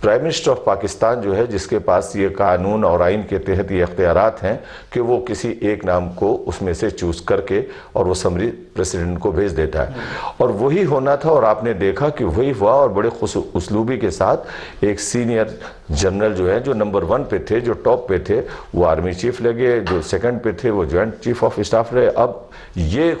Prime minister of Pakistan جو ہے جس کے پاس یہ قانون اور آئین کے تحت یہ اختیارات ہیں کہ وہ کسی ایک نام کو اس میں سے چوز کر کے اور وہ سمری پریسیڈنٹ کو بھیج دیتا ہے، اور وہی ہونا تھا، اور آپ نے دیکھا کہ وہی ہوا، اور بڑے اسلوبی کے ساتھ ایک سینئر جنرل جو ہے جو نمبر 1 پہ تھے، جو ٹاپ پہ تھے، وہ آرمی چیف لگے، جو سیکنڈ پہ تھے وہ جوائنٹ چیف آف اسٹاف رہے۔ اب یہ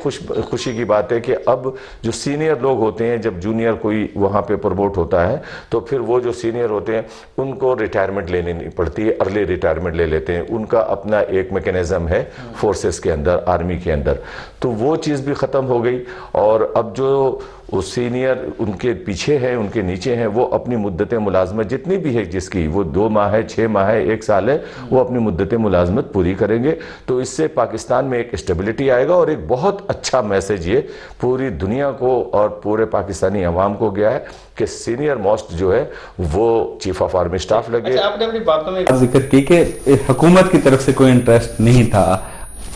خوشی کی بات ہے کہ اب جو سینئر لوگ ہوتے ہیں، جب جونیئر کوئی وہاں پہ پروموٹ ہوتا ہے تو پھر وہ جو سینئر ہوتے ہیں ان کو ریٹائرمنٹ لینی نہیں پڑتی ہے، ارلی ریٹائرمنٹ لے لیتے ہیں، ان کا اپنا ایک میکینزم ہے فورسز کے اندر، آرمی کے اندر، تو وہ چیز بھی ختم ہو گئی۔ اور اب جو سینئر ان کے پیچھے ہیں، ان کے نیچے ہیں، وہ اپنی مدت ملازمت جتنی بھی ہے، جس کی وہ 2 ماہ ہے، 6 ماہ ہے، 1 سال ہے، وہ اپنی مدت ملازمت پوری کریں گے، تو اس سے پاکستان میں ایک اسٹیبلٹی آئے گا، اور ایک بہت اچھا میسج یہ پوری دنیا کو اور پورے پاکستانی عوام کو گیا ہے کہ سینئر موسٹ جو ہے وہ چیف آف آرمی اسٹاف لگے۔ اچھا، آپ نے اپنی باتوں میں ذکر کی کہ حکومت کی طرف سے کوئی انٹرسٹ نہیں تھا،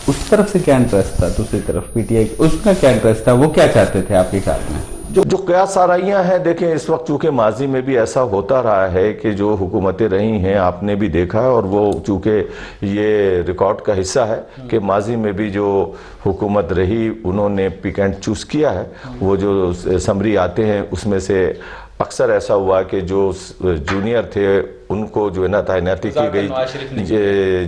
اس طرف سے کیا انٹرسٹ تھا؟ دوسری طرف پی ٹی آئی اس کا کیا انٹرسٹ تھا؟ وہ کیا چاہتے تھے آپ کے خیال میں؟ جو قیاس آرائیاں ہیں، دیکھیں اس وقت چونکہ ماضی میں بھی ایسا ہوتا رہا ہے کہ جو حکومتیں رہی ہیں آپ نے بھی دیکھا ہے، اور وہ چونکہ یہ ریکارڈ کا حصہ ہے کہ ماضی میں بھی جو حکومت رہی انہوں نے پک اینڈ چوز کیا ہے، وہ جو سمری آتے ہیں اس میں سے اکثر ایسا ہوا کہ جو جونیئر تھے ان کو جو ہے نا تعیناتی کی گئی،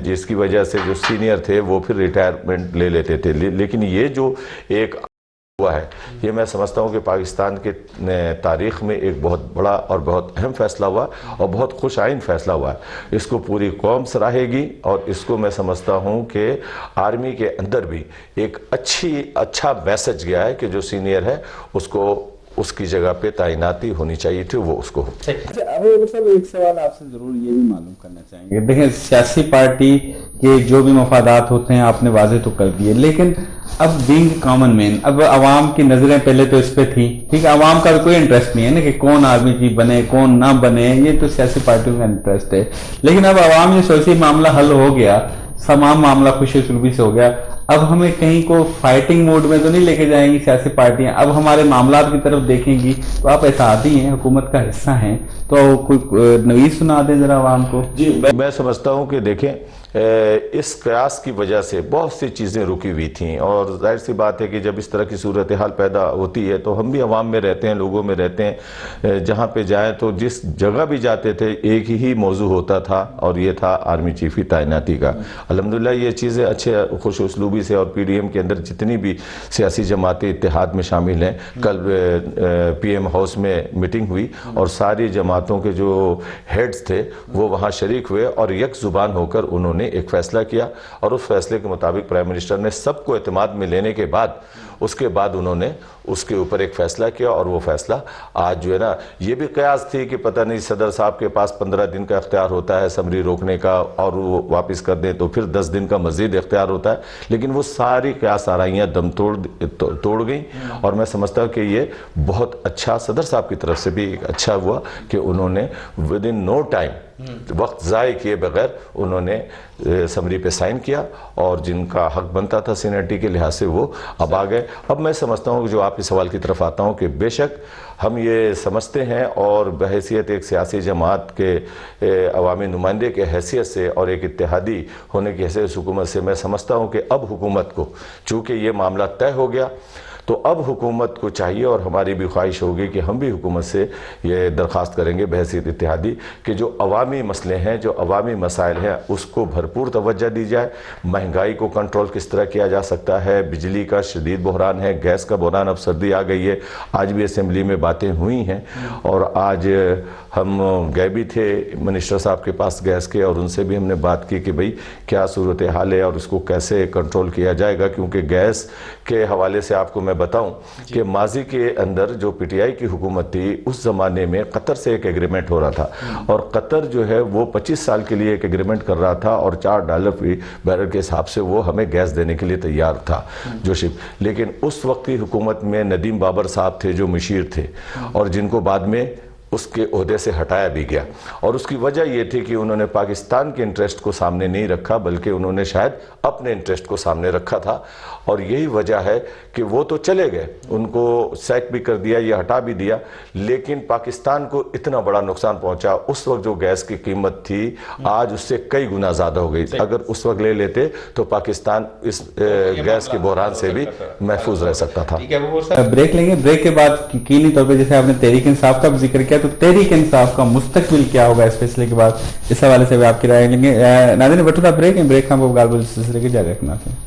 جس کی وجہ سے جو سینئر تھے وہ پھر ریٹائرمنٹ لے لیتے تھے، لیکن یہ جو ایک ہوا ہے، یہ میں سمجھتا ہوں کہ پاکستان کے تاریخ میں ایک بہت بڑا اور بہت اہم فیصلہ ہوا، اور بہت خوش آئین فیصلہ ہوا ہے۔ اس کو پوری قوم سراہے گی، اور اس کو میں سمجھتا ہوں کہ آرمی کے اندر بھی ایک اچھا میسج گیا ہے کہ جو سینئر ہے اس کو اس کی جگہ پہ تعیناتی ہونی چاہیے تھی، وہ اس کو ہو۔ ایک سوال آپ سے ضرور یہ بھی معلوم کرنا چاہیں گے، دیکھیں سیاسی پارٹی کے جو بھی مفادات ہوتے ہیں آپ نے واضح تو کر دیے، لیکن اب بینگ کامن مین، اب عوام کی نظریں پہلے تو اس پہ تھی، ٹھیک ہے، عوام کا کوئی انٹرسٹ نہیں ہے نا کہ کون آرمی چیف بنے کون نہ بنے، یہ تو سیاسی پارٹیوں کا انٹرسٹ ہے، لیکن اب عوام یہ سوچی معاملہ حل ہو گیا، تمام معاملہ خوشی سلوبی سے ہو گیا، اب ہمیں کہیں کو فائٹنگ موڈ میں تو نہیں لے کے جائیں گی سیاسی پارٹیاں، اب ہمارے معاملات کی طرف دیکھیں گی، تو آپ اتحادی ہیں، حکومت کا حصہ ہیں، تو کوئی نویز سنا دیں ذرا عوام کو۔ جی میں سمجھتا ہوں کہ دیکھیں اس قیاس کی وجہ سے بہت سی چیزیں رکی ہوئی تھیں، اور ظاہر سی بات ہے کہ جب اس طرح کی صورتحال پیدا ہوتی ہے تو ہم بھی عوام میں رہتے ہیں، لوگوں میں رہتے ہیں، جہاں پہ جائیں تو جس جگہ بھی جاتے تھے ایک ہی موضوع ہوتا تھا، اور یہ تھا آرمی چیف کی تعیناتی کا۔ الحمدللہ یہ چیزیں اچھے خوش اسلوبی سے، اور پی ڈی ایم کے اندر جتنی بھی سیاسی جماعتیں اتحاد میں شامل ہیں، کل پی ایم ہاؤس میں میٹنگ ہوئی اور ساری جماعتوں کے جو ہیڈز تھے وہ وہاں شریک ہوئے، اور یک زبان ہو کر انہوں نے ایک فیصلہ کیا، اور اس فیصلے کے مطابق پرائم منسٹر نے سب کو اعتماد میں لینے کے بعد اس کے بعد انہوں نے اس کے اوپر ایک فیصلہ کیا، اور وہ فیصلہ آج جو ہے نا، یہ بھی قیاس تھی کہ پتہ نہیں صدر صاحب کے پاس 15 دن کا اختیار ہوتا ہے سمری روکنے کا، اور وہ واپس کر دیں تو پھر 10 دن کا مزید اختیار ہوتا ہے، لیکن وہ ساری قیاس آرائیاں دم توڑ گئیں، اور میں سمجھتا ہوں کہ یہ بہت اچھا صدر صاحب کی طرف سے بھی ایک اچھا ہوا کہ انہوں نے ودن نو ٹائم، وقت ضائع کیے بغیر انہوں نے سمری پہ سائن کیا، اور جن کا حق بنتا تھا سینیٹی کے لحاظ سے وہ اب آ گئے۔ اب میں سمجھتا ہوں کہ جو آپ کے سوال کی طرف آتا ہوں کہ بے شک ہم یہ سمجھتے ہیں، اور بحیثیت ایک سیاسی جماعت کے عوامی نمائندے کے حیثیت سے اور ایک اتحادی ہونے کی حیثیت حکومت سے میں سمجھتا ہوں کہ اب حکومت کو چونکہ یہ معاملہ طے ہو گیا، تو اب حکومت کو چاہیے، اور ہماری بھی خواہش ہوگی کہ ہم بھی حکومت سے یہ درخواست کریں گے بحیثیت اتحادی کہ جو عوامی مسئلے ہیں، جو عوامی مسائل ہیں، اس کو بھرپور توجہ دی جائے۔ مہنگائی کو کنٹرول کس طرح کیا جا سکتا ہے، بجلی کا شدید بحران ہے، گیس کا بحران، اب سردی آ گئی ہے، آج بھی اسمبلی میں باتیں ہوئی ہیں، اور آج ہم گئے بھی تھے منسٹر صاحب کے پاس گیس کے، اور ان سے بھی ہم نے بات کی کہ بھئی کیا صورتحال ہے اور اس کو کیسے کنٹرول کیا جائے گا، کیونکہ گیس کے حوالے سے آپ کو میں بتاؤں کہ ماضی کے اندر جو پی ٹی آئی کی حکومت تھی اس زمانے میں قطر سے ایک ایگریمنٹ ہو رہا تھا، اور قطر جو ہے وہ 25 سال کے لیے ایک ایگریمنٹ کر رہا تھا، اور $4 فی بیرل کے حساب سے وہ ہمیں گیس دینے کے لیے تیار تھا جو شپ، لیکن اس وقت کی حکومت میں ندیم بابر صاحب تھے جو مشیر تھے، اور جن کو بعد میں اس کے عہدے سے ہٹایا بھی گیا، اور اس کی وجہ یہ تھی کہ انہوں نے پاکستان کے انٹرسٹ کو سامنے نہیں رکھا، بلکہ انہوں نے شاید اپنے انٹرسٹ کو سامنے رکھا تھا، اور یہی وجہ ہے کہ وہ تو چلے گئے، ان کو سیک بھی کر دیا، یہ ہٹا بھی دیا، لیکن پاکستان کو اتنا بڑا نقصان پہنچا۔ اس وقت جو گیس کی قیمت تھی آج اس سے کئی گنا زیادہ ہو گئی، اگر اس وقت لے لیتے تو پاکستان اس گیس کے بحران سے بھی محفوظ رہ سکتا تھا۔ بریک لیں گے، بریک کے بعد یقینی طور پہ جیسے آپ نے تحریک انصاف کا بھی ذکر کیا، تو تحریک انصاف کا مستقبل کیا ہوگا اس فیصلے کے بعد، اس حوالے سے بھی آپ کی رائے لیں گے۔ ناظرین وٹھو تھا بریک ہیں، بریک ہم گال بول سلسلے کے جاری رکھنا ہے۔